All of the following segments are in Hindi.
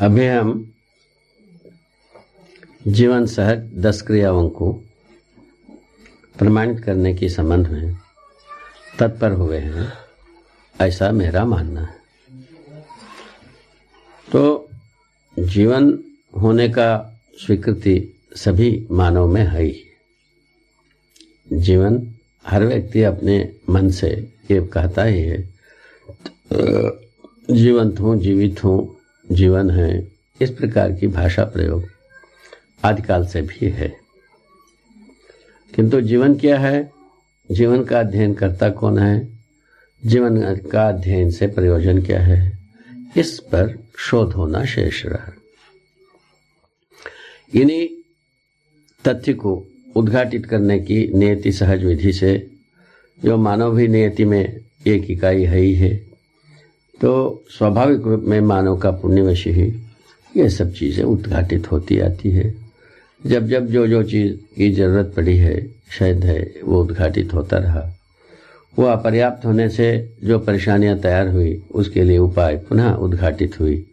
अभी हम जीवन सहज 10 क्रियाओं को प्रमाणित करने के संबंध में तत्पर हुए हैं, ऐसा मेरा मानना है। तो जीवन होने का स्वीकृति सभी मानव में है ही। जीवन हर व्यक्ति अपने मन से ये कहता ही है, जीवंत हूँ, जीवित हूँ, जीवन है। इस प्रकार की भाषा प्रयोग आदिकाल से भी है। किंतु जीवन क्या है, जीवन का अध्ययन करता कौन है, जीवन का अध्ययन से प्रयोजन क्या है, इस पर शोध होना शेष रहा। इन्हीं तथ्य को उद्घाटित करने की नियति सहज विधि से, जो मानव भी नियति में एक इकाई है ही है, तो स्वाभाविक रूप में मानव का पुण्यवश ही ये सब चीज़ें उद्घाटित होती आती है। जब जब जो चीज़ की जरूरत पड़ी है, शायद है, वो उद्घाटित होता रहा। वो अपर्याप्त होने से जो परेशानियां तैयार हुई, उसके लिए उपाय पुनः उद्घाटित हुई।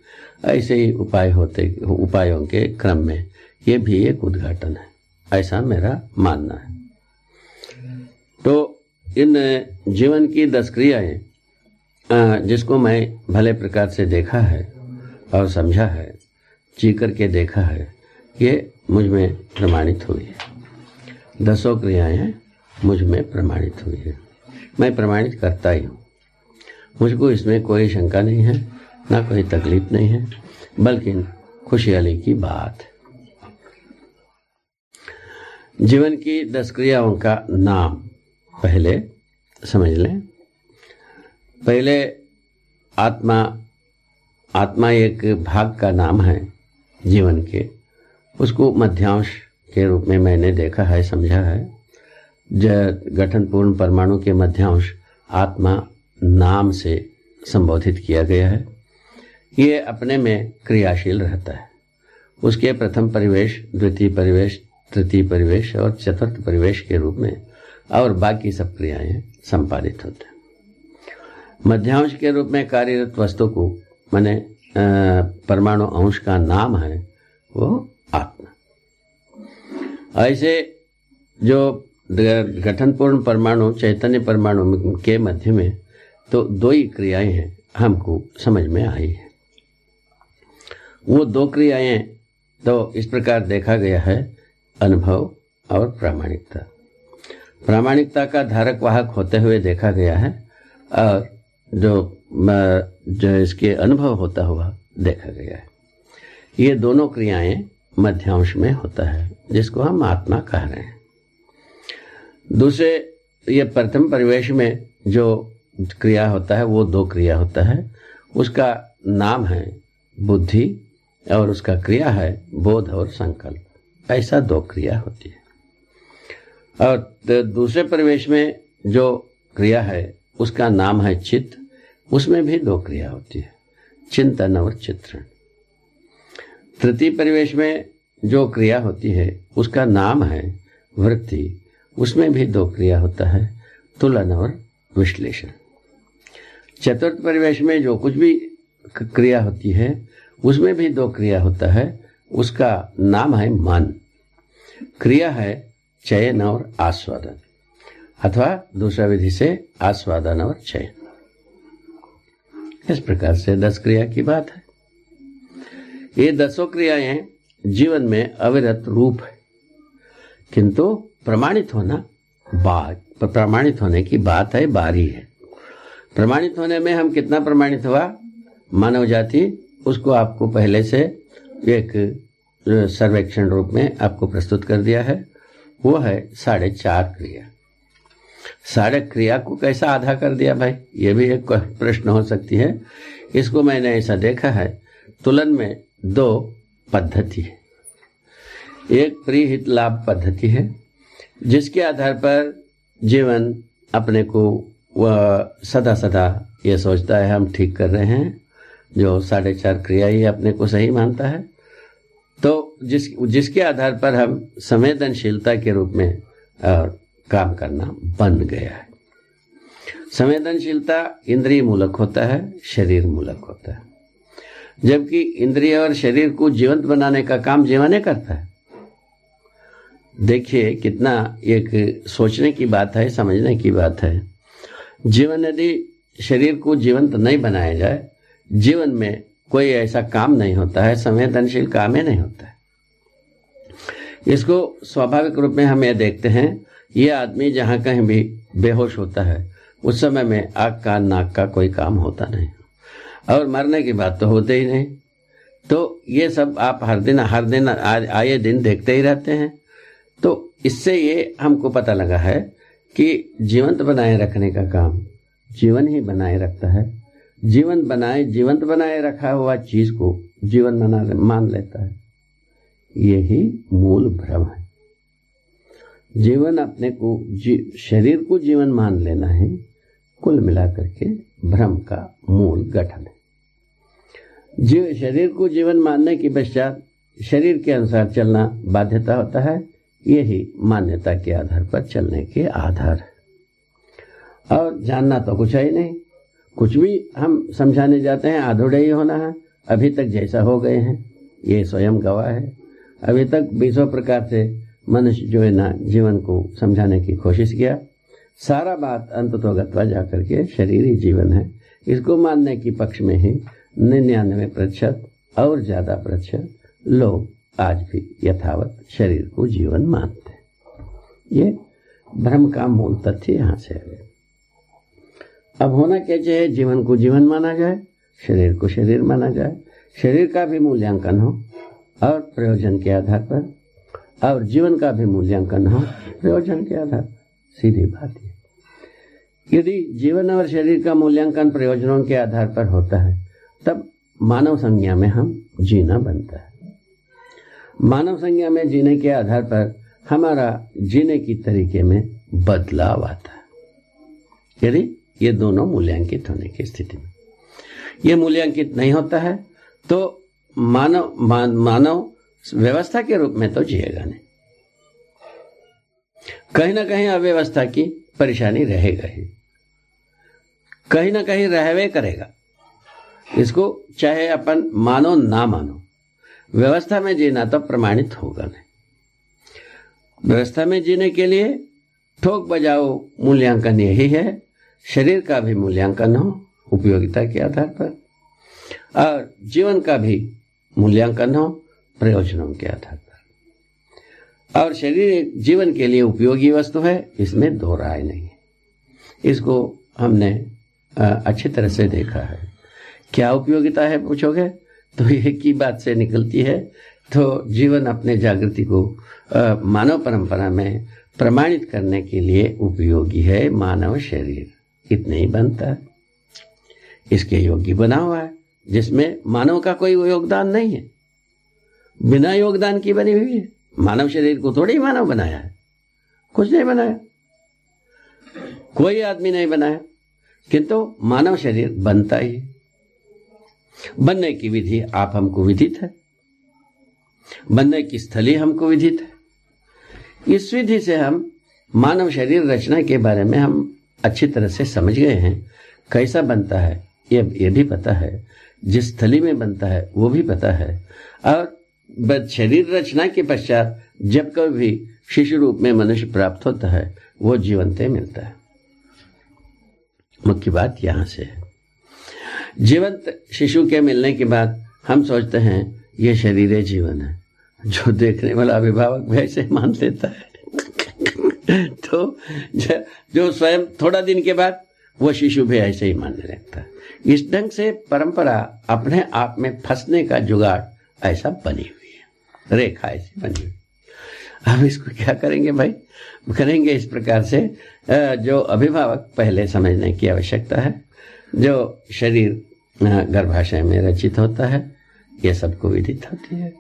ऐसे ही उपायों के क्रम में ये भी एक उद्घाटन है, ऐसा मेरा मानना है। तो इन जीवन की 10 क्रियाएं, जिसको मैं भले प्रकार से देखा है और समझा है, जी करके देखा है, ये मुझ में प्रमाणित हुई है। 10 क्रियाएं मुझ में प्रमाणित हुई है। मैं प्रमाणित करता ही हूँ, मुझको इसमें कोई शंका नहीं है, ना कोई तकलीफ नहीं है, बल्कि खुशहाली की बात है। जीवन की 10 क्रियाओं का नाम पहले समझ लें। पहले आत्मा एक भाग का नाम है जीवन के, उसको मध्यांश के रूप में मैंने देखा है, समझा है। गठनपूर्ण परमाणु के मध्यांश आत्मा नाम से संबोधित किया गया है। ये अपने में क्रियाशील रहता है। उसके प्रथम परिवेश, द्वितीय परिवेश, तृतीय परिवेश और चतुर्थ परिवेश के रूप में और बाकी सब क्रियाएं संपादित होते हैं। मध्यांश के रूप में कार्यरत वस्तु को माने परमाणु अंश का नाम है वो आत्मा। ऐसे जो गठनपूर्ण परमाणु चैतन्य परमाणु के मध्य में तो 2 ही क्रियाएं हैं, हमको समझ में आई है। वो 2 क्रियाएं तो इस प्रकार देखा गया है, अनुभव और प्रामाणिकता। प्रामाणिकता का धारक वाहक होते हुए देखा गया है और जो इसके अनुभव होता हुआ देखा गया है। ये दोनों क्रियाएं मध्यांश में होता है, जिसको हम आत्मा कह रहे हैं। दूसरे, ये प्रथम परिवेश में जो क्रिया होता है वो 2 क्रिया होता है। उसका नाम है बुद्धि और उसका क्रिया है बोध और संकल्प। ऐसा 2 क्रिया होती है। और दूसरे परिवेश में जो क्रिया है उसका नाम है चित्त। उसमें भी 2 क्रिया होती है, चिंतन और चित्रण। तृतीय परिवेश में जो क्रिया होती है उसका नाम है वृत्ति। उसमें भी 2 क्रिया होता है, तुलन और विश्लेषण। चतुर्थ परिवेश में जो कुछ भी क्रिया होती है उसमें भी 2 क्रिया होता है। उसका नाम है मन। क्रिया है चयन और आस्वादन, अथवा दूसरा विधि से आस्वादन और चयन। इस प्रकार से 10 क्रिया की बात है। ये 10 क्रियाएं जीवन में अविरत रूप है, किंतु प्रमाणित होने की बात है, बारी है। प्रमाणित होने में हम कितना प्रमाणित हुआ मानव जाति, उसको आपको पहले से एक सर्वेक्षण रूप में आपको प्रस्तुत कर दिया है। वो है 4.5 क्रिया। 4.5 क्रिया को कैसा आधा कर दिया भाई, ये भी एक प्रश्न हो सकती है। इसको मैंने ऐसा देखा है, तुलन में 2 पद्धति है। एक प्रीहित लाभ पद्धति है, जिसके आधार पर जीवन अपने को सदा सदा ये सोचता है हम ठीक कर रहे हैं, जो 4.5 क्रिया ही अपने को सही मानता है। तो जिसके आधार पर हम संवेदनशीलता के रूप में काम करना बन गया है। संवेदनशीलता इंद्रिय मूलक होता है, शरीर मूलक होता है। जबकि इंद्रिय और शरीर को जीवंत बनाने का काम जीवन ही करता है। देखिए कितना एक सोचने की बात है, समझने की बात है। जीवन यदि शरीर को जीवंत नहीं बनाया जाए, जीवन में कोई ऐसा काम नहीं होता है, संवेदनशील काम ही नहीं होता है। इसको स्वाभाविक रूप में हम ये देखते हैं, ये आदमी जहाँ कहीं भी बेहोश होता है उस समय में आँख कान नाक का कोई काम होता नहीं, और मरने की बात तो होते ही नहीं। तो ये सब आप हर दिन आए दिन देखते ही रहते हैं। तो इससे ये हमको पता लगा है कि जीवंत बनाए रखने का काम जीवन ही बनाए रखता है। जीवंत बनाए रखा हुआ चीज को जीवन मान लेता है। यही मूल भ्रम है। जीवन अपने को शरीर को जीवन मान लेना है, कुल मिलाकर के भ्रम का मूल गठन है। शरीर को जीवन मानने के पश्चात शरीर के अनुसार चलना बाध्यता होता है। यही मान्यता के आधार पर चलने के आधार है। और जानना तो कुछ है ही नहीं। कुछ भी हम समझाने जाते हैं आधुड़े ही होना है। अभी तक जैसा हो गए हैं ये स्वयं गवाह है। अभी तक 20 प्रकार से मनुष्य जो है ना जीवन को समझाने की कोशिश किया। सारा बात अंततोगत्वा जाकर के शरीर ही जीवन है, इसको मानने की पक्ष में ही 99% और ज्यादा प्रतिशत लोग आज भी यथावत शरीर को जीवन मानते हैं। ये भ्रम का मूल तथ्य यहाँ से है। अब होना क्या चाहिए? जीवन को जीवन माना जाए, शरीर को शरीर माना जाए, शरीर का भी मूल्यांकन हो और प्रयोजन के आधार पर, और जीवन का भी मूल्यांकन हो प्रयोजन के आधार पर। सीधी बात है। यदि जीवन और शरीर का मूल्यांकन प्रयोजनों के आधार पर होता है तब मानव संज्ञा में हम जीना बनता है। मानव संज्ञा में जीने के आधार पर हमारा जीने की तरीके में बदलाव आता है। यदि ये दोनों मूल्यांकित होने की स्थिति में, ये मूल्यांकित नहीं होता है तो मानव व्यवस्था के रूप में तो जिएगा नहीं। कहीं ना कहीं अव्यवस्था की परेशानी रहेगा ही, कहीं ना कहीं रहवे करेगा। इसको चाहे अपन मानो ना मानो, व्यवस्था में जीना तो प्रमाणित होगा नहीं। व्यवस्था में जीने के लिए ठोक बजाओ मूल्यांकन यही है। शरीर का भी मूल्यांकन हो उपयोगिता के आधार पर, और जीवन का भी मूल्यांकन हो प्रयोजनों के आधार पर। और शरीर जीवन के लिए उपयोगी वस्तु है, इसमें दो राय नहीं है। इसको हमने अच्छी तरह से देखा है। क्या उपयोगिता है पूछोगे तो एक ही बात से निकलती है। तो जीवन अपने जागृति को मानव परंपरा में प्रमाणित करने के लिए उपयोगी है मानव शरीर। इतने ही बनता है, इसके योग्य बना हुआ है, जिसमें मानव का कोई योगदान नहीं है, बिना योगदान की बनी हुई है। मानव शरीर को थोड़ी मानव बनाया है, कुछ नहीं बनाया, कोई आदमी नहीं बनाया, किंतु मानव शरीर बनता ही है। बनने की विधि आप हमको विदित है, बनने की स्थली हमको विदित है। इस विधि से हम मानव शरीर रचना के बारे में हम अच्छी तरह से समझ गए हैं। कैसा बनता है ये भी पता है, जिस स्थली में बनता है वो भी पता है। और शरीर रचना के पश्चात जब कभी शिशु रूप में मनुष्य प्राप्त होता है वो जीवंत मिलता है। मुख्य बात यहाँ से है। जीवंत शिशु के मिलने के बाद हम सोचते हैं ये शरीर जीवन है, जो देखने वाला अभिभावक भी ऐसे मान लेता है। तो जो स्वयं थोड़ा दिन के बाद वो शिशु भी ऐसे ही मानने लगता है। इस ढंग से परंपरा अपने आप में फंसने का जुगाड़ ऐसा बनी हुई है, रेखा ऐसी बनी हुई। अब इसको क्या करेंगे भाई? करेंगे इस प्रकार से, जो अभिभावक पहले समझने की आवश्यकता है। जो शरीर गर्भाशय में रचित होता है ये सबको विदित होती है,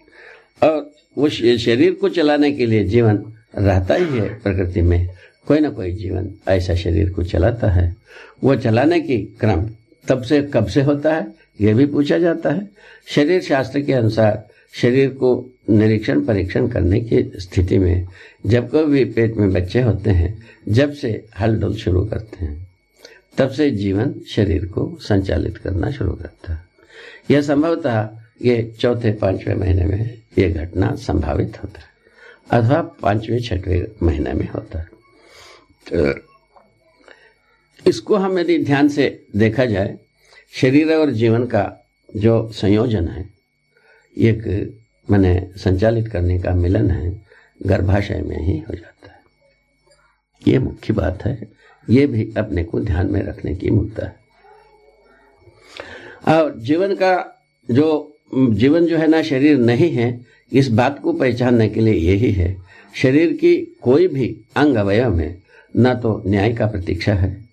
और वो शरीर को चलाने के लिए जीवन रहता ही है। प्रकृति में कोई ना कोई जीवन ऐसा शरीर को चलाता है। वो चलाने की क्रम तब से कब से होता है ये भी पूछा जाता है। शरीर शास्त्र के अनुसार शरीर को निरीक्षण परीक्षण करने की स्थिति में जब कभी पेट में बच्चे होते हैं, जब से हलडोल शुरू करते हैं, तब से जीवन शरीर को संचालित करना शुरू करता है। यह संभवतः ये चौथे 5वें महीने में ये घटना संभावित होता है अथवा 5वें 6वें महीने में होता है। तो इसको हम यदि ध्यान से देखा जाए, शरीर और जीवन का जो संयोजन है, एक माने संचालित करने का मिलन है, गर्भाशय में ही हो जाता है। ये मुख्य बात है, ये भी अपने को ध्यान में रखने की मुद्दा है। और जीवन जो है ना, शरीर नहीं है, इस बात को पहचानने के लिए यही है, शरीर की कोई भी अंग अवयव में ना तो न्याय का प्रतीक्षा है,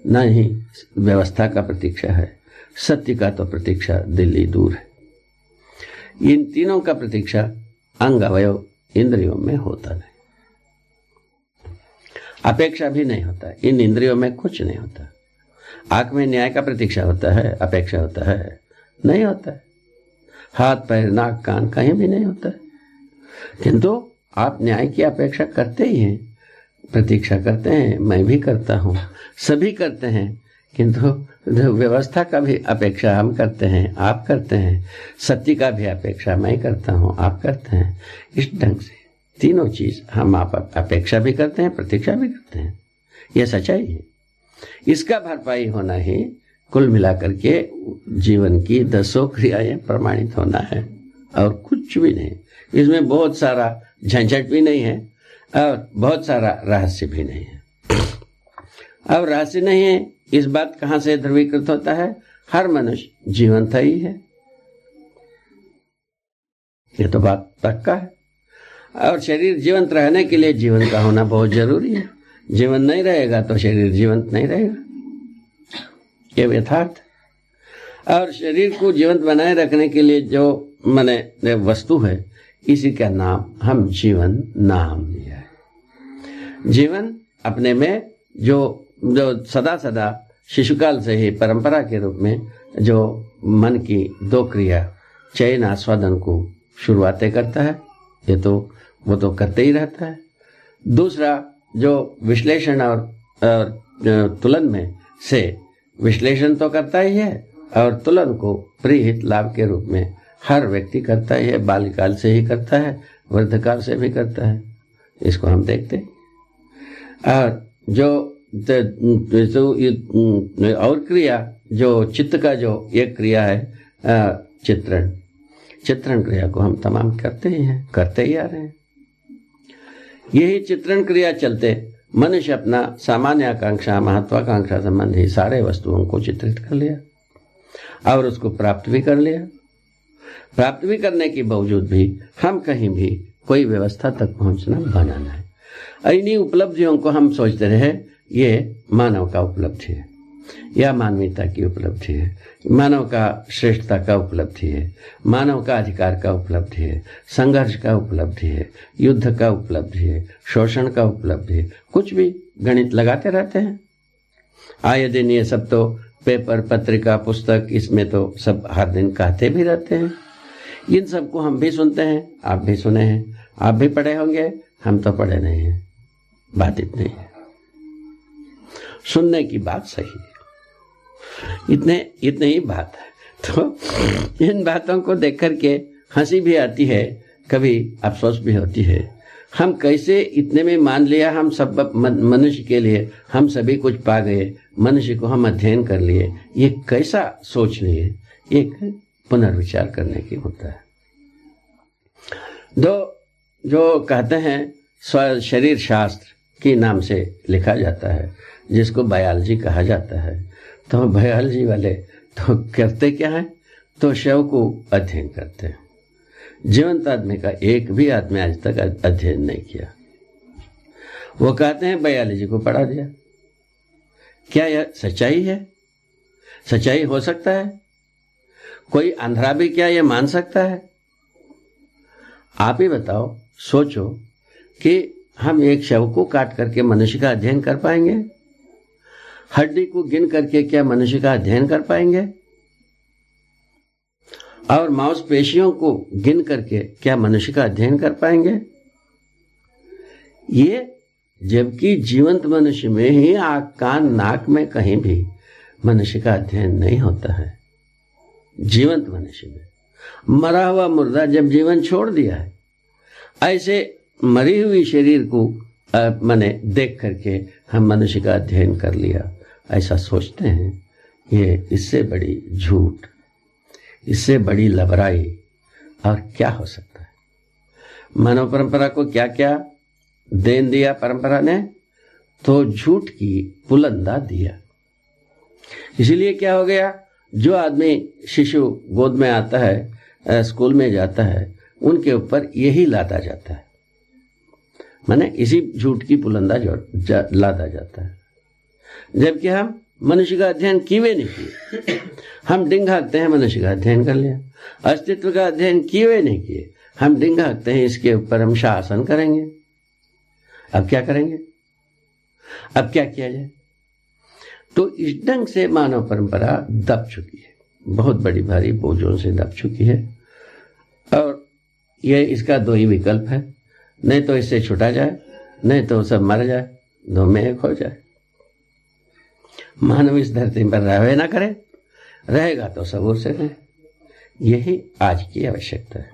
न ही व्यवस्था का प्रतीक्षा है, सत्य का तो प्रतीक्षा दिल्ली दूर है। इन तीनों का प्रतीक्षा अंग अवयव इंद्रियों में होता नहीं, अपेक्षा भी नहीं होता। इन इंद्रियों में कुछ नहीं होता। आंख में न्याय का प्रतीक्षा होता है, अपेक्षा होता है? नहीं होता है। हाथ पैर नाक कान कहीं भी नहीं होता है। किंतु आप न्याय की अपेक्षा करते ही हैं, प्रतीक्षा करते हैं, मैं भी करता हूँ, सभी करते हैं। किंतु व्यवस्था का भी अपेक्षा हम करते हैं, आप करते हैं, सत्य का भी अपेक्षा मैं करता हूँ, आप करते हैं। इस ढंग से तीनों चीज हम आप अपेक्षा भी करते हैं, प्रतीक्षा भी करते हैं। यह सच्चाई है। इसका भरपाई होना ही कुल मिलाकर के जीवन की 10 क्रियाएं प्रमाणित होना है, और कुछ भी नहीं। इसमें बहुत सारा झंझट भी नहीं है और बहुत सारा रहस्य भी नहीं है। अब रहस्य नहीं है, इस बात कहां से ध्रुवीकृत होता है? हर मनुष्य जीवंत ही है, ये तो बात पक्का है। और शरीर जीवंत रहने के लिए जीवन का होना बहुत जरूरी है। जीवन नहीं रहेगा तो शरीर जीवंत नहीं रहेगा, ये यथार्थ। और शरीर को जीवंत बनाए रखने के लिए जो माने वस्तु है, इसी का नाम हम जीवन नाम दिया है। जीवन अपने में जो सदा सदा शिशुकाल से ही परंपरा के रूप में जो मन की 2 क्रिया चयन आस्वादन को शुरुआतें करता है, ये तो वो तो करते ही रहता है। दूसरा जो विश्लेषण और तुलन में से विश्लेषण तो करता ही है, और तुलन को प्रीहित लाभ के रूप में हर व्यक्ति करता ही है, बाल्यकाल से ही करता है, वृद्धकाल से भी करता है। इसको हम देखते हैं। और जो और क्रिया जो चित्त का जो एक क्रिया है चित्रण क्रिया को हम तमाम करते ही हैं, करते ही आ रहे हैं। यही चित्रण क्रिया चलते मनुष्य अपना सामान्य आकांक्षा महत्वाकांक्षा संबंधी सारे वस्तुओं को चित्रित कर लिया और उसको प्राप्त भी कर लिया। प्राप्त भी करने के बावजूद भी हम कहीं भी कोई व्यवस्था तक पहुंचना बनाना है। इन्हीं उपलब्धियों को हम सोचते रहे ये मानव का उपलब्धि है, या मानवीयता की उपलब्धि है, मानव का श्रेष्ठता का उपलब्धि है, मानव का अधिकार का उपलब्धि है, संघर्ष का उपलब्धि है, युद्ध का उपलब्धि है, शोषण का उपलब्धि है। कुछ भी गणित लगाते रहते हैं। आए दिन ये सब तो पेपर पत्रिका पुस्तक इसमें तो सब हर दिन कहते भी रहते हैं। इन सबको हम भी सुनते हैं, आप भी सुने हैं, आप भी पढ़े होंगे, हम तो पढ़े नहीं हैं। बात इतनी है, सुनने की बात सही है, इतने ही बात है। तो इन बातों को देख करके हंसी भी आती है, कभी अफसोस भी होती है। हम कैसे इतने में मान लिया हम सब मनुष्य के लिए हम सभी कुछ पा गए, मनुष्य को हम अध्ययन कर लिए, ये कैसा सोच लिए? एक पुनर्विचार करने की होता है। जो कहते हैं शरीर शास्त्र के नाम से लिखा जाता है, जिसको बायोलॉजी कहा जाता है, तो बायोलॉजी वाले तो करते क्या है? तो शव को अध्ययन करते हैं। जीवंत आदमी का एक भी आदमी आज तक अध्ययन नहीं किया। वो कहते हैं बायोलॉजी को पढ़ा दिया। क्या यह सच्चाई है? सच्चाई हो सकता है? कोई अंधरा भी क्या यह मान सकता है? आप ही बताओ, सोचो कि हम एक शव को काट करके मनुष्य का अध्ययन कर पाएंगे? हड्डी को गिन करके क्या मनुष्य का अध्ययन कर पाएंगे? और मांसपेशियों को गिन करके क्या मनुष्य का अध्ययन कर पाएंगे? ये जबकि जीवंत मनुष्य में ही आँख कान नाक में कहीं भी मनुष्य का अध्ययन नहीं होता है। जीवंत मनुष्य में। मरा हुआ मुर्दा जब जीवन छोड़ दिया है, ऐसे मरी हुई शरीर को मैंने देख करके हम मनुष्य का अध्ययन कर लिया, ऐसा सोचते हैं। ये इससे बड़ी झूठ, इससे बड़ी लबराई और क्या हो सकता है। मानव परंपरा को क्या क्या देन दिया परंपरा ने, तो झूठ की पुलंदा दिया। इसीलिए क्या हो गया, जो आदमी शिशु गोद में आता है, स्कूल में जाता है, उनके ऊपर यही लादा जाता है, माने इसी झूठ की पुलंदा लादा जाता है। जबकि हम मनुष्य का अध्ययन किए नहीं किए। हम डिंग हाँकते हैं, मनुष्य का अध्ययन कर लिया। अस्तित्व का अध्ययन किए नहीं किए, हम डिंग हाँकते हैं इसके ऊपर हम शासन करेंगे। अब क्या करेंगे, अब क्या किया जाए। तो इस ढंग से मानव परंपरा दब चुकी है, बहुत बड़ी भारी बोझों से दब चुकी है। और यह इसका दो ही विकल्प है, नहीं तो इससे छुटा जाए, नहीं तो सब मर जाए, दो में एक हो जाए। मानव इस धरती पर रहे ना करे, रहेगा तो सबूर से रहे। यही आज की आवश्यकता है,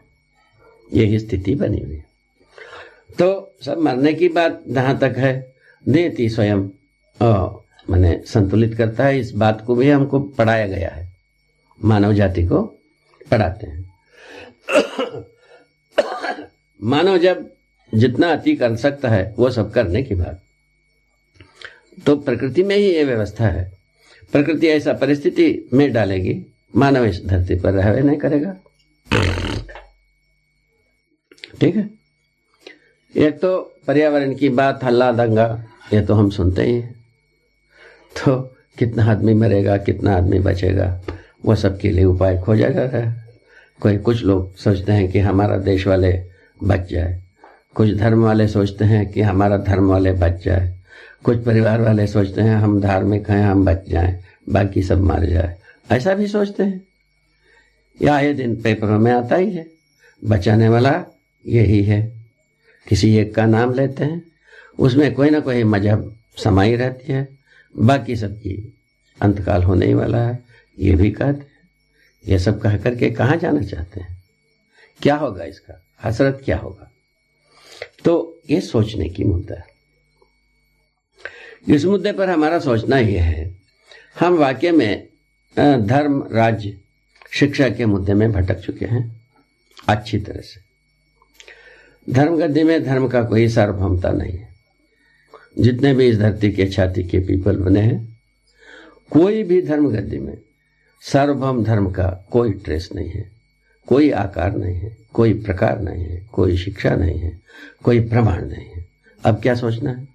यही स्थिति बनी हुई है। तो सब मरने की बात जहां तक है, नियति स्वयं माने संतुलित करता है। इस बात को भी हमको पढ़ाया गया है, मानव जाति को पढ़ाते हैं। मानव जब जितना अति कर सकता है वो सब करने की बात, तो प्रकृति में ही ये व्यवस्था है। प्रकृति ऐसा परिस्थिति में डालेगी, मानव इस धरती पर रहवे नहीं करेगा। ठीक है। एक तो पर्यावरण की बात, हल्ला दंगा, ये तो हम सुनते ही हैं। तो कितना आदमी मरेगा, कितना आदमी बचेगा, वो सब के लिए उपाय खोजा जा रहा है। कुछ लोग सोचते हैं कि हमारा देश वाले बच जाए, कुछ धर्म वाले सोचते हैं कि हमारा धर्म वाले बच जाए, कुछ परिवार वाले सोचते हैं हम धार्मिक हैं, हम बच जाएं, बाकी सब मर जाए, ऐसा भी सोचते हैं। या ये दिन पेपरों में आता ही है, बचाने वाला यही है। किसी एक का नाम लेते हैं, उसमें कोई ना कोई मजहब समाई रहती है, बाकी सबकी अंतकाल होने ही वाला है, ये भी कहते हैं। ये सब कह करके कहाँ जाना चाहते हैं, क्या होगा इसका, हसरत क्या होगा। तो ये सोचने की मुद्दा है। इस मुद्दे पर हमारा सोचना यह है, हम वाकई में धर्म, राज्य, शिक्षा के मुद्दे में भटक चुके हैं अच्छी तरह से। धर्म गद्दी में धर्म का कोई सार्वभौमता नहीं है। जितने भी इस धरती के छाती के पीपल बने हैं, कोई भी धर्म गद्दी में सार्वभौम धर्म का कोई ट्रेस नहीं है, कोई आकार नहीं है, कोई प्रकार नहीं है, कोई शिक्षा नहीं है, कोई प्रमाण नहीं है। अब क्या सोचना है,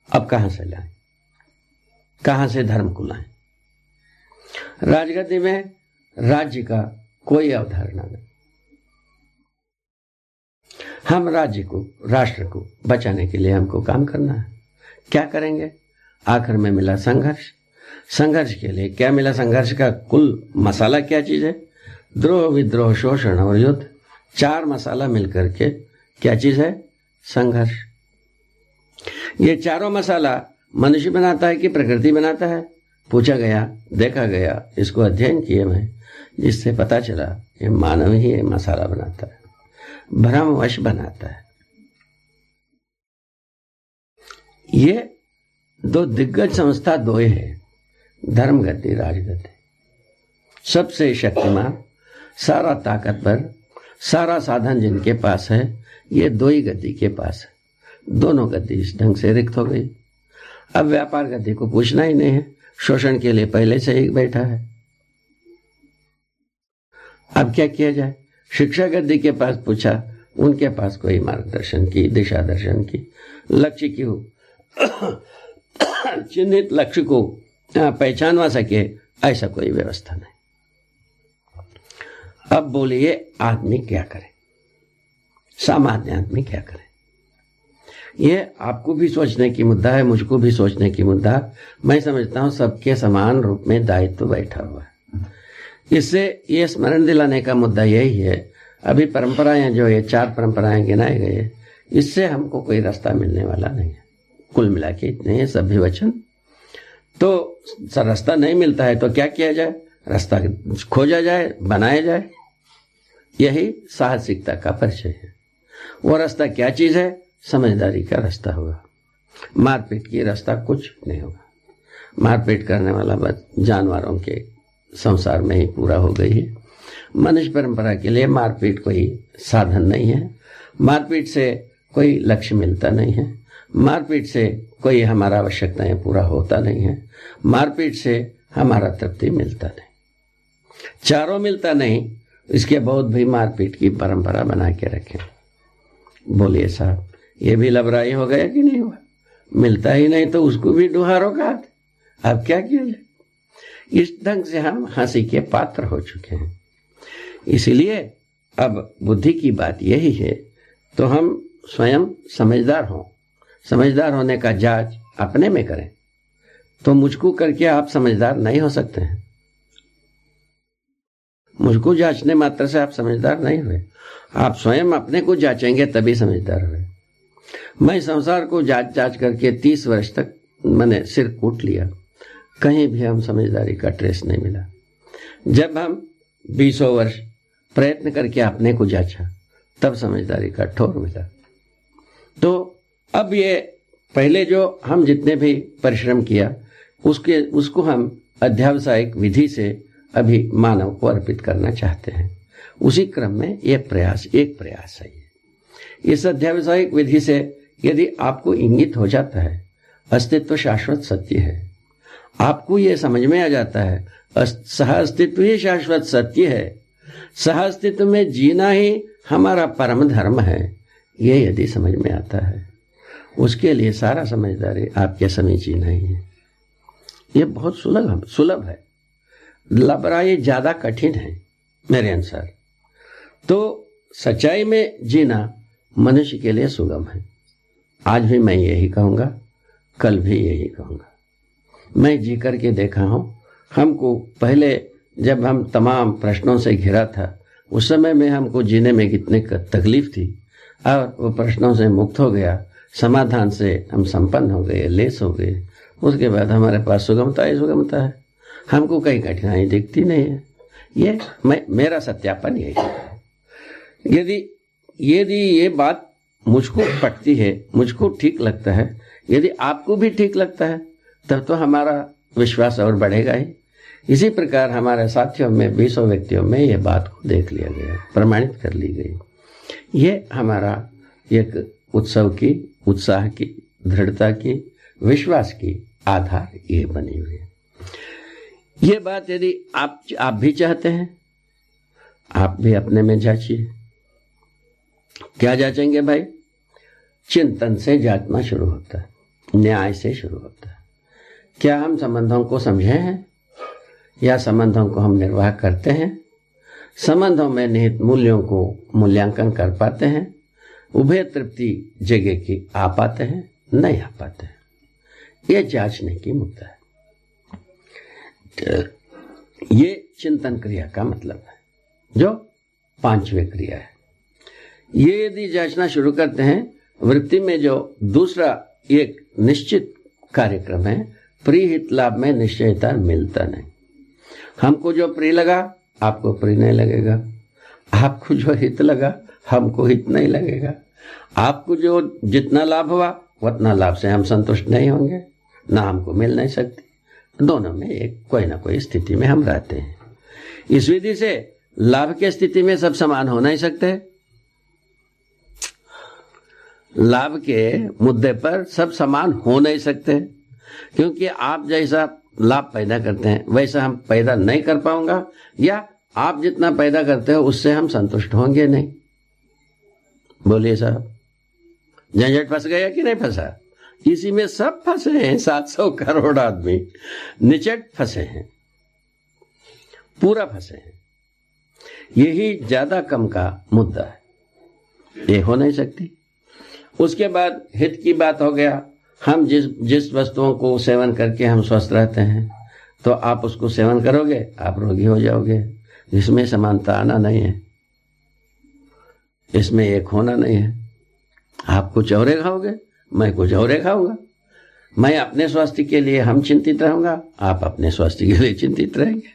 अब कहां से लाएं, कहां से धर्म को लाएं। राजगद्दी में राज्य का कोई अवधारणा नहीं। हम राज्य को, राष्ट्र को बचाने के लिए हमको काम करना है। क्या करेंगे, आखिर में मिला संघर्ष। संघर्ष के लिए क्या मिला, संघर्ष का कुल मसाला क्या चीज है, द्रोह, विद्रोह, शोषण और युद्ध। 4 मसाला मिलकर के क्या चीज है, संघर्ष। ये चारों मसाला मनुष्य बनाता है कि प्रकृति बनाता है, पूछा गया, देखा गया, इसको अध्ययन किए मैं, जिससे पता चला ये मानव ही ये मसाला बनाता है, भ्रमवश बनाता है। ये दो दिग्गज संस्था दो ही है, धर्म गद्दी, राजगद्दी। सबसे शक्तिमान, सारा ताकतवर, सारा साधन जिनके पास है, ये दो ही गद्दी के पास है। दोनों गद्दी इस ढंग से रिक्त हो गई। अब व्यापार गद्दी को पूछना ही नहीं है, शोषण के लिए पहले से ही बैठा है। अब क्या किया जाए, शिक्षा गद्दी के पास पूछा, उनके पास कोई मार्गदर्शन की, दिशा दर्शन की, लक्ष्य की हो चिन्हित लक्ष्य को पहचानवा सके, ऐसा कोई व्यवस्था नहीं। अब बोलिए आदमी क्या करे, सामान्य आदमी क्या करे। ये आपको भी सोचने की मुद्दा है, मुझको भी सोचने की मुद्दा। मैं समझता हूं सबके समान रूप में दायित्व बैठा हुआ है। इससे ये स्मरण दिलाने का मुद्दा यही है, अभी परंपराएं जो ये 4 परंपराएं गिनाए गए, इससे हमको कोई रास्ता मिलने वाला नहीं है। कुल मिला के इतने हैं सभी वचन। तो रास्ता नहीं मिलता है तो क्या किया जाए? रास्ता खोजा जाए, बनाया जाए। यही साहसिकता का परिचय है। वो रास्ता क्या चीज है? समझदारी का रास्ता होगा। मारपीट की रास्ता कुछ नहीं होगा। मारपीट करने वाला बस जानवरों के संसार में ही पूरा हो गई है। मनुष्य परंपरा के लिए मारपीट कोई साधन नहीं है। मारपीट से कोई लक्ष्य मिलता नहीं है। मारपीट से कोई हमारा आवश्यकताएं पूरा होता नहीं है। मारपीट से हमारा तृप्ति मिलता नहीं, चारों मिलता नहीं। इसके बहुत भी मारपीट की परंपरा बना के रखें। बोलिए साहब, ये भी लबराई हो गया कि नहीं हुआ? मिलता ही नहीं तो उसको भी डुहारो का हाथ। अब क्या किया जाए? इस ढंग से हम हंसी के पात्र हो चुके हैं। इसलिए अब बुद्धि की बात यही है, तो हम स्वयं समझदार हों। समझदार होने का जांच अपने में करें। तो मुझको करके आप समझदार नहीं हो सकते हैं। मुझको जांचने मात्र से आप समझदार नहीं हुए। आप स्वयं अपने को जांचेंगे तभी समझदार हुए। मैं संसार को जांच जांच करके 30 वर्ष तक मैंने सिर कूट लिया, कहीं भी हम समझदारी का ट्रेस नहीं मिला। जब हम 20 वर्ष प्रयत्न करके अपने को जांचा, तब समझदारी का ठोर मिला। तो अब ये पहले जो हम जितने भी परिश्रम किया उसको हम अध्यावसायिक विधि से अभी मानव को अर्पित करना चाहते हैं। उसी क्रम में ये प्रयास एक प्रयास है। इस अध्यावसायिक विधि से यदि आपको इंगित हो जाता है अस्तित्व शाश्वत सत्य है, आपको ये समझ में आ जाता है सह अस्तित्व ही शाश्वत सत्य है, सह अस्तित्व में जीना ही हमारा परम धर्म है, ये यदि समझ में आता है, उसके लिए सारा समझदारी आपके समीचीन नहीं है। ये बहुत सुलभ है। लबराई ज्यादा कठिन है मेरे अनुसार। तो सच्चाई में जीना मनुष्य के लिए सुगम है। आज भी मैं यही कहूंगा, कल भी यही कहूंगा। मैं जी करके देखा हूं। हमको पहले जब हम तमाम प्रश्नों से घिरा था, उस समय में हमको जीने में कितने तकलीफ थी, और वो प्रश्नों से मुक्त हो गया, समाधान से हम संपन्न हो गए, लेस हो गए। उसके बाद हमारे पास सुगमता ही सुगमता है। हमको कहीं कठिनाई दिखती नहीं है। ये मेरा सत्यापन यही है। यदि ये बात मुझको पटती है, मुझको ठीक लगता है, यदि आपको भी ठीक लगता है, तब तो हमारा विश्वास और बढ़ेगा ही। इसी प्रकार हमारे साथियों में 20 व्यक्तियों में ये बात को देख लिया गया, प्रमाणित कर ली गई। ये हमारा एक उत्सव की, उत्साह की, दृढ़ता की, विश्वास की आधार ये बनी हुई है। ये बात यदि आप भी चाहते हैं, आप भी अपने में जांचिए। क्या जांचेंगे भाई? चिंतन से जांचना शुरू होता है, न्याय से शुरू होता है। क्या हम संबंधों को समझे हैं या संबंधों को हम निर्वाह करते हैं? संबंधों में निहित मूल्यों को मूल्यांकन कर पाते हैं? उभय तृप्ति जगह की आ पाते हैं? नहीं आ पाते हैं। ये जांचने की मुद्दा है। ये चिंतन क्रिया का मतलब है, जो 5वीं क्रिया है। ये यदि जांचना शुरू करते हैं, वृत्ति में जो दूसरा एक निश्चित कार्यक्रम है, प्रिय हित लाभ में निश्चयता मिलता नहीं। हमको जो प्रिय लगा आपको प्रिय नहीं लगेगा, आपको जो हित लगा हमको हित नहीं लगेगा, आपको जो जितना लाभ हुआ उतना लाभ से हम संतुष्ट नहीं होंगे, ना हमको मिल नहीं सकती। दोनों में एक कोई ना कोई स्थिति में हम रहते हैं। इस विधि से लाभ की स्थिति में सब समान हो नहीं सकते। लाभ के मुद्दे पर सब समान हो नहीं सकते, क्योंकि आप जैसा लाभ पैदा करते हैं वैसा हम पैदा नहीं कर पाऊंगा, या आप जितना पैदा करते हो उससे हम संतुष्ट होंगे नहीं। बोलिए साहब, झंझट फंस गया कि नहीं फंसा? इसी में सब फंसे हैं। 700 करोड़ आदमी निचट फंसे हैं, पूरा फंसे हैं। यही ज्यादा कम का मुद्दा है, ये हो नहीं सकती। उसके बाद हित की बात हो गया। हम जिस वस्तुओं को सेवन करके हम स्वस्थ रहते हैं, तो आप उसको सेवन करोगे आप रोगी हो जाओगे। इसमें समानता आना नहीं है, इसमें एक होना नहीं है। आप कुछ और खाओगे, मैं कुछ और खाऊंगा। मैं अपने स्वास्थ्य के लिए हम चिंतित रहूंगा, आप अपने स्वास्थ्य के लिए चिंतित रहेंगे।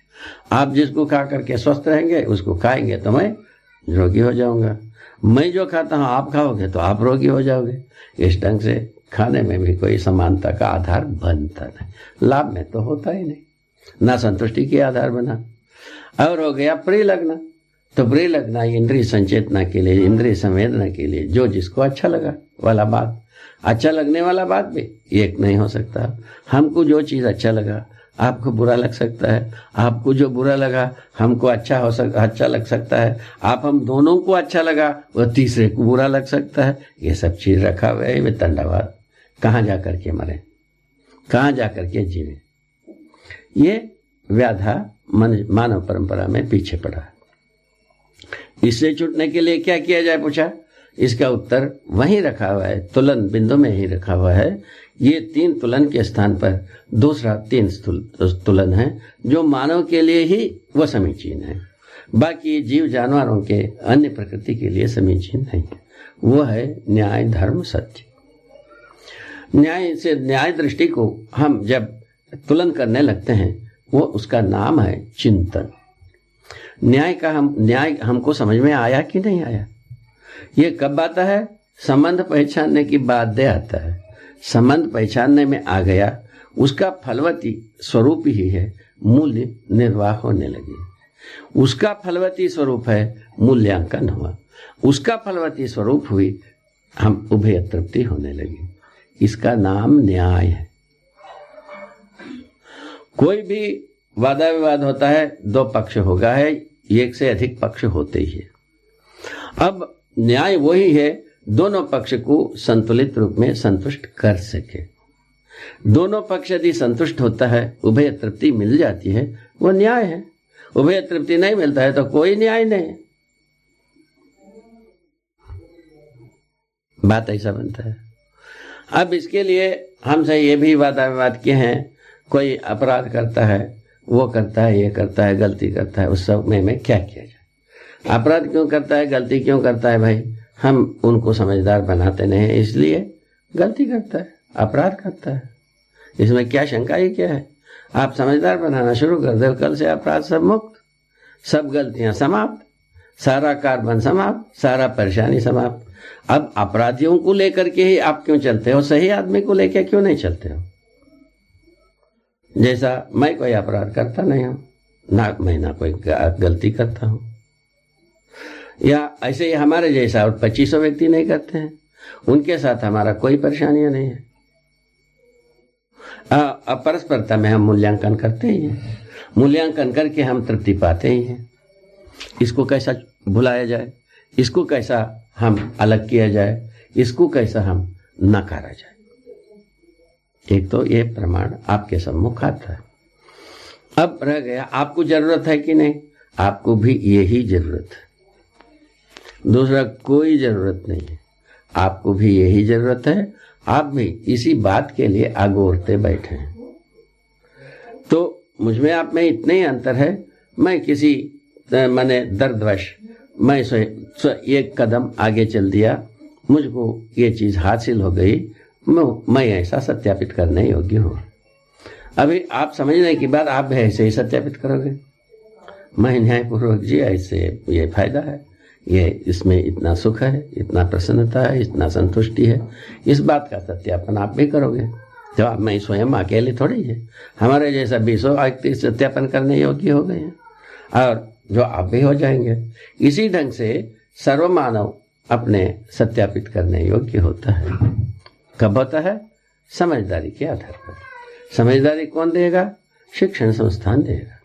आप जिसको खा करके स्वस्थ रहेंगे उसको खाएंगे तो मैं रोगी हो जाऊंगा। मैं जो खाता हूं आप खाओगे तो आप रोगी हो जाओगे। इस ढंग से खाने में भी कोई समानता का आधार बनता नहीं, लाभ में तो होता ही नहीं, ना संतुष्टि के आधार बना। और हो गया प्रिय लगना, तो प्रिय लगना इंद्रिय संचेतना के लिए, इंद्रिय संवेदना के लिए जो जिसको अच्छा लगा वाला बात, अच्छा लगने वाला बात भी एक नहीं हो सकता। हमको जो चीज अच्छा लगा आपको बुरा लग सकता है, आपको जो बुरा लगा हमको अच्छा लग सकता है, आप हम दोनों को अच्छा लगा वह तीसरे को बुरा लग सकता है। ये सब चीज रखा हुआ है वितंडवाद। कहाँ जाकर के मरे, कहाँ जाकर के जीवे, ये व्याधा मानव परंपरा में पीछे पड़ा है। इससे छूटने के लिए क्या किया जाए पूछा, इसका उत्तर वहीं रखा हुआ है, तुलन बिंदु में ही रखा हुआ है। ये 3 तुलन के स्थान पर दूसरा 3 तुलन है जो मानव के लिए ही वह समीचीन है, बाकी जीव जानवरों के अन्य प्रकृति के लिए समीचीन नहीं है। वो है न्याय धर्म सत्य। न्याय से, न्याय दृष्टि को हम जब तुलन करने लगते हैं वो उसका नाम है चिंतन। न्याय हमको समझ में आया कि नहीं आया, ये कब आता है, संबंध पहचानने की बात दे आता है। संबंध पहचानने में आ गया, उसका फलवती स्वरूप ही है मूल्य निर्वाह होने लगे। उसका फलवती स्वरूप है मूल्यांकन हुआ, उसका फलवती स्वरूप हुई हम उभय तृप्ति होने लगी। इसका नाम न्याय है। कोई भी वादा विवाद होता है 2 पक्ष होगा है, 1 से अधिक पक्ष होते ही है। अब न्याय वही है दोनों पक्ष को संतुलित रूप में संतुष्ट कर सके। दोनों पक्ष यदि संतुष्ट होता है, उभय तृप्ति मिल जाती है, वो न्याय है। उभय तृप्ति नहीं मिलता है तो कोई न्याय नहीं। बात ऐसा बनता है। अब इसके लिए हमसे ये भी वादा विवाद किए हैं, कोई अपराध करता है, वो करता है, ये करता है, गलती करता है, उस सब में क्या किया जाए। अपराध क्यों करता है, गलती क्यों करता है भाई, हम उनको समझदार बनाते नहीं, इसलिए गलती करता है, अपराध करता है। इसमें क्या शंका ही क्या है। आप समझदार बनाना शुरू कर दो, कल से अपराध सब मुक्त, सब गलतियां समाप्त, सारा कार्बन समाप्त, सारा परेशानी समाप्त। अब अपराधियों को लेकर के ही आप क्यों चलते हो, सही आदमी को लेकर क्यों नहीं चलते हो। जैसा मैं कोई अपराध करता नहीं हूं ना, मैं ना कोई गलती करता हूं, या ऐसे ही हमारे जैसा और 2500 व्यक्ति नहीं करते हैं, उनके साथ हमारा कोई परेशानियां नहीं है। अपरस्परता में हम मूल्यांकन करते ही हैं, मूल्यांकन करके हम तृप्ति पाते ही हैं। इसको कैसा भुलाया जाए, इसको कैसा हम अलग किया जाए, इसको कैसा हम नकारा जाए। एक तो ये प्रमाण आपके सम्मुख आता है। अब रह गया आपको जरूरत है कि नहीं, आपको भी यही जरूरत है, दूसरा कोई जरूरत नहीं है। आपको भी यही जरूरत है, आप भी इसी बात के लिए आगोरते बैठे हैं। तो मुझमें आप में इतने ही अंतर है, मैं किसी मैंने दर्दवश मैं एक कदम आगे चल दिया, मुझको ये चीज हासिल हो गई, मैं ऐसा सत्यापित करने योग्य हूँ। अभी आप समझने के बाद आप भी ऐसे ही सत्यापित करोगे, मैं न्यायपूर्वक जी ऐसे ये फायदा है, ये इसमें इतना सुख है, इतना प्रसन्नता है, इतना संतुष्टि है, इस बात का सत्यापन आप भी करोगे। तो आप मैं स्वयं अकेले थोड़ी है, हमारे जैसा 20 व्यक्ति सत्यापन करने योग्य हो गए हैं, और जो आप भी हो जाएंगे। इसी ढंग से सर्वमानव अपने सत्यापित करने योग्य होता है। कब होता है, समझदारी के आधार पर। समझदारी कौन देगा, शिक्षण संस्थान देगा।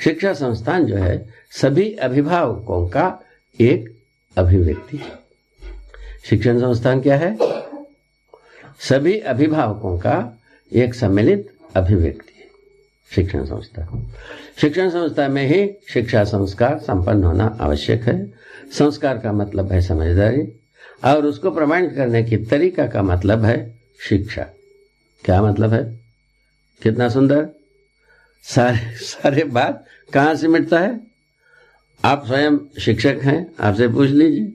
शिक्षा संस्थान जो है सभी अभिभावकों का एक अभिव्यक्ति है। शिक्षण संस्थान क्या है, सभी अभिभावकों का एक सम्मिलित अभिव्यक्ति है शिक्षण संस्था। शिक्षण संस्था में ही शिक्षा संस्कार संपन्न होना आवश्यक है। संस्कार का मतलब है समझदारी, और उसको प्रमाणित करने की तरीका का मतलब है शिक्षा। क्या मतलब है, कितना सुंदर, सारे बात कहाँ से मिटता है। आप स्वयं शिक्षक हैं, आपसे पूछ लीजिए।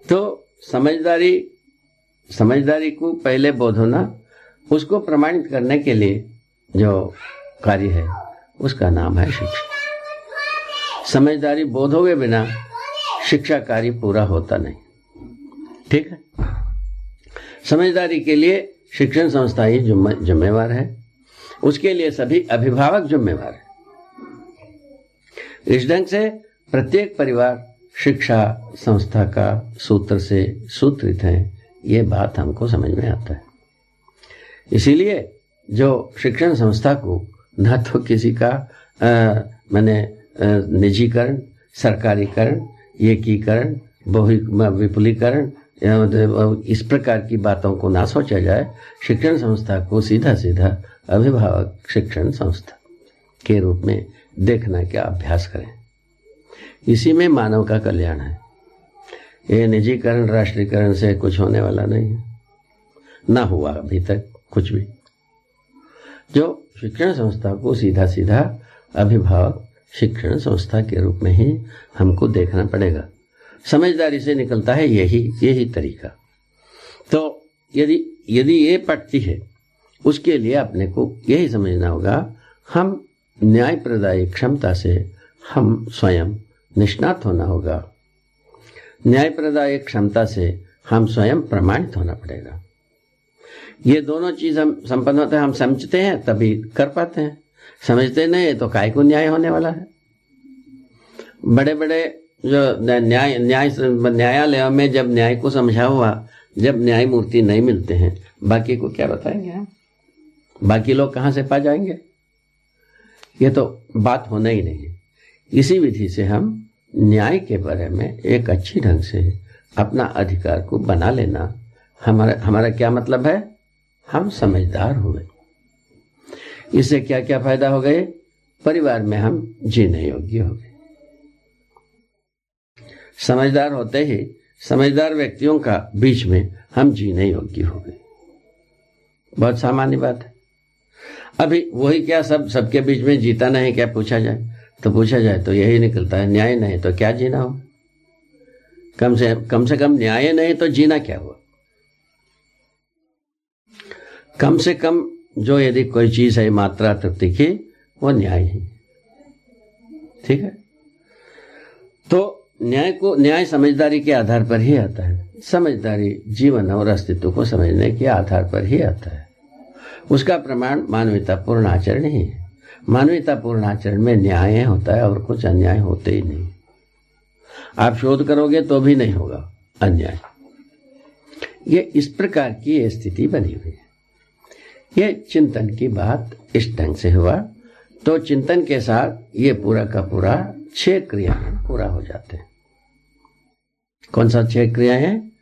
तो समझदारी समझदारी को पहले बोध होना, उसको प्रमाणित करने के लिए जो कार्य है उसका नाम है शिक्षा। समझदारी बोध हुए बिना शिक्षा कार्य पूरा होता नहीं। ठीक है, समझदारी के लिए शिक्षण संस्था ही जिम्मेवार है, उसके लिए सभी अभिभावक जिम्मेवार है। इस ढंग से प्रत्येक परिवार शिक्षा संस्था का सूत्र से सूत्रित है, ये बात हमको समझ में आता है। इसीलिए जो शिक्षण संस्था को न तो किसी का निजीकरण, सरकारीकरण, एकीकरण, विपुलीकरण, इस प्रकार की बातों को ना सोचा जाए। शिक्षण संस्था को सीधा सीधा अभिभावक शिक्षण संस्था के रूप में देखना का अभ्यास करें। इसी में मानव का कल्याण है। ये निजीकरण, राष्ट्रीयकरण से कुछ होने वाला नहीं है, ना हुआ अभी तक कुछ भी। जो शिक्षण संस्था को सीधा सीधा अभिभावक शिक्षण संस्था के रूप में ही हमको देखना पड़ेगा। समझदारी से निकलता है यही तरीका। तो यदि ये पटती है, उसके लिए अपने को यही समझना होगा, हम न्याय प्रदायी क्षमता से हम स्वयं निष्णात होना होगा। न्याय प्रदायी क्षमता से हम स्वयं प्रमाणित होना पड़ेगा। ये दोनों चीज हम संपन्न होते हैं। हम समझते हैं तभी कर पाते हैं, समझते नहीं तो काय को न्याय होने वाला है। बड़े बड़े जो न्यायालयों में जब न्याय को समझा हुआ, जब न्यायमूर्ति नहीं मिलते हैं, बाकी को क्या बताएंगे हम? बाकी लोग कहाँ से पा जाएंगे? ये तो बात होना ही नहीं है। इसी विधि से हम न्याय के बारे में एक अच्छी ढंग से अपना अधिकार को बना लेना, हमारा क्या मतलब है? हम समझदार हुए। इससे क्या क्या फायदा हो गए? परिवार में हम जीने योग्य हो गए। समझदार होते ही समझदार व्यक्तियों का बीच में हम जीने योग्य हो गए। बहुत सामान्य बात है। अभी वही क्या सबके बीच में जीता नहीं क्या पूछा जाए तो यही निकलता है, न्याय नहीं तो क्या जीना हो। कम से कम न्याय नहीं तो जीना क्या हुआ। कम से कम जो यदि कोई चीज है मात्रा तृप्ति की, वो न्याय है। ठीक है, तो न्याय समझदारी के आधार पर ही आता है। समझदारी जीवन और अस्तित्व को समझने के आधार पर ही आता है। उसका प्रमाण मानवतापूर्ण आचरण ही है। मानवतापूर्ण आचरण में न्याय होता है और कुछ अन्याय होते ही नहीं। आप शोध करोगे तो भी नहीं होगा अन्याय। ये इस प्रकार की स्थिति बनी हुई है। ये चिंतन की बात इस ढंग से हुआ, तो चिंतन के साथ ये पूरा का पूरा 6 क्रियाएं पूरा हो जाते हैं। कौन सा 6 क्रियाएं हैं?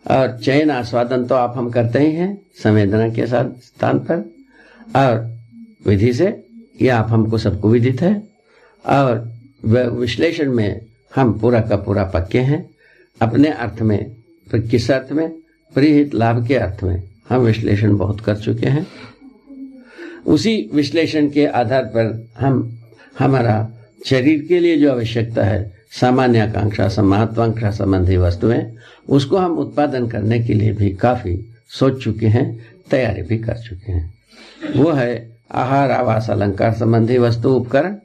और चयन आस्वादन तो आप हम करते ही हैं संवेदना के साथ स्थान पर, और विधि से यह आप हमको सबको विदित है। और विश्लेषण में हम पूरा का पूरा पक्के हैं। अपने अर्थ में, किस अर्थ में? परिहित लाभ के अर्थ में हम विश्लेषण बहुत कर चुके हैं। उसी विश्लेषण के आधार पर हम हमारा शरीर के लिए जो आवश्यकता है, सामान्य आकांक्षा, महत्वाकांक्षा संबंधी वस्तुएं, उसको हम उत्पादन करने के लिए भी काफी सोच चुके हैं, तैयारी भी कर चुके हैं। वो है आहार, आवास, अलंकार संबंधी वस्तु उपकरण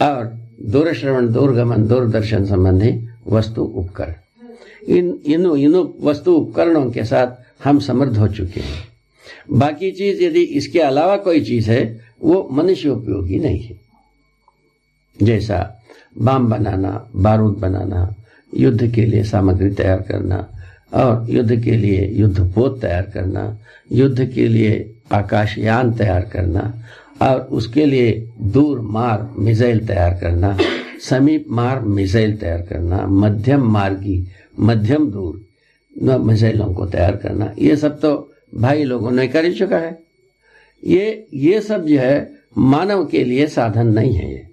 और दूरश्रवण, दूरगमन, दूरदर्शन संबंधी वस्तु उपकरण। इन वस्तु उपकरणों के साथ हम समृद्ध हो चुके हैं। बाकी चीज यदि इसके अलावा कोई चीज है, वो मनुष्य उपयोगी नहीं है। जैसा बम बनाना, बारूद बनाना, युद्ध के लिए सामग्री तैयार करना, और युद्ध के लिए युद्धपोत तैयार करना, युद्ध के लिए आकाशयान तैयार करना, और उसके लिए दूर मार मिसाइल तैयार करना, समीप मार मिसाइल तैयार करना, मध्यम मार्गी, मध्यम दूर मिसाइलों को तैयार करना, ये सब तो भाई लोगों ने कर ही चुका है। ये सब जो है मानव के लिए साधन नहीं है। ये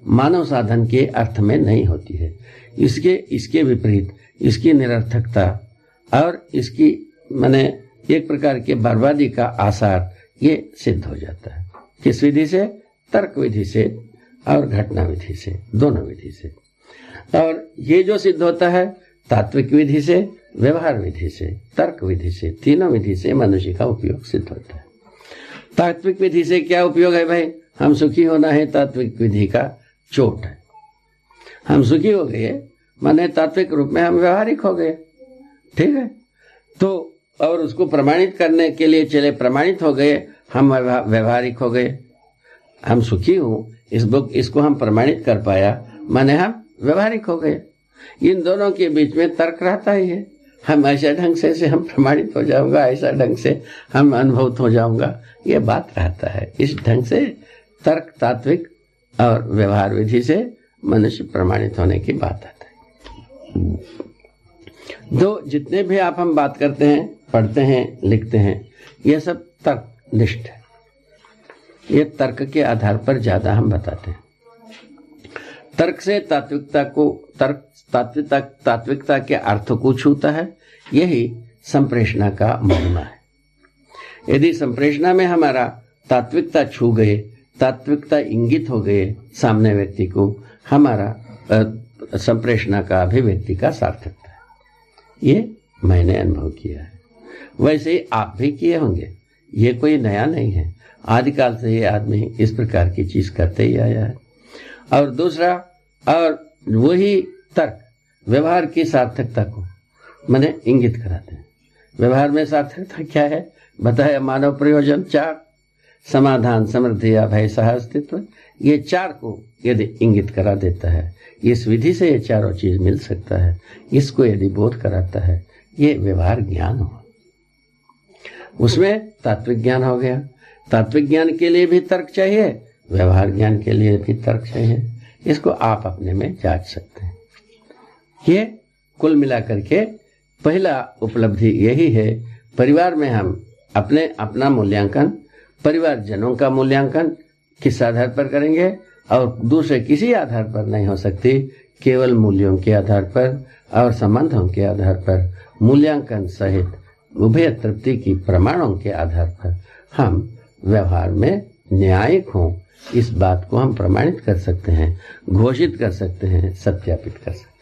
मानव साधन के अर्थ में नहीं होती है। इसके विपरीत इसकी निरर्थकता और इसकी माने एक प्रकार के बर्बादी का आसार ये सिद्ध हो जाता है। किस विधि से? तर्क विधि से और घटना विधि से, दोनों विधि से। और ये जो सिद्ध होता है तात्विक विधि से व्यवहार विधि से, तर्क विधि से, तीनों विधि से मनुष्य का उपयोग सिद्ध होता है। तात्विक विधि से क्या उपयोग है भाई? हम सुखी होना है, तात्विक विधि का चोट है। हम सुखी हो गए माने तात्विक रूप में हम व्यवहारिक हो गए, ठीक है। तो और उसको प्रमाणित करने के लिए चले, प्रमाणित हो गए, हम व्यवहारिक हो गए। हम सुखी हूं इसको हम प्रमाणित कर पाया माने हम व्यवहारिक हो गए। इन दोनों के बीच में तर्क रहता ही है। हम ऐसे ढंग से हम प्रमाणित हो जाऊंगा, ऐसा ढंग से हम अनुभूत हो जाऊंगा, ये बात रहता है। इस ढंग से तर्क, तात्विक और व्यवहार विधि से मनुष्य प्रमाणित होने की बात आता है। तो जितने भी हम बात करते हैं, पढ़ते हैं, लिखते हैं, ये सब तर्कनिष्ठ है। ये तर्क के आधार पर ज्यादा हम बताते हैं। तर्क से तात्विकता के अर्थ को छूता है। यही संप्रेषणा का महिमा है। यदि संप्रेषणा में हमारा तात्विकता छू गए, तात्विकता इंगित हो गए सामने व्यक्ति को, हमारा संप्रेषणा का अभिव्यक्ति का सार्थकता है। ये मैंने अनुभव किया है, वैसे ही आप भी किए होंगे। ये कोई नया नहीं है, आदिकाल से ये आदमी इस प्रकार की चीज करते ही आया है। और दूसरा, और वही तर्क व्यवहार की सार्थकता को मैंने इंगित कराते हैं। व्यवहार में सार्थकता क्या है बताया? मानव प्रयोजन 4, समाधान, समृद्धि, अभय, सह अस्तित्व, ये 4 को यदि इंगित करा देता है, इस विधि से ये चारों चीज मिल सकता है, इसको यदि बोध कराता है, ये व्यवहार ज्ञान हो। उसमें तात्विक ज्ञान हो गया। तात्विक ज्ञान के लिए भी तर्क चाहिए, व्यवहार ज्ञान के लिए भी तर्क चाहिए। इसको आप अपने में जांच सकते हैं। ये कुल मिलाकर के पहला उपलब्धि यही है। परिवार में हम अपना मूल्यांकन, परिवारजनों का मूल्यांकन किस आधार पर करेंगे, और दूसरे किसी आधार पर नहीं हो सकती। केवल मूल्यों के आधार पर और संबंधों के आधार पर, मूल्यांकन सहित उभय तृप्ति की प्रमाणों के आधार पर हम व्यवहार में न्यायिक हों, इस बात को हम प्रमाणित कर सकते हैं, घोषित कर सकते हैं, सत्यापित कर सकते हैं।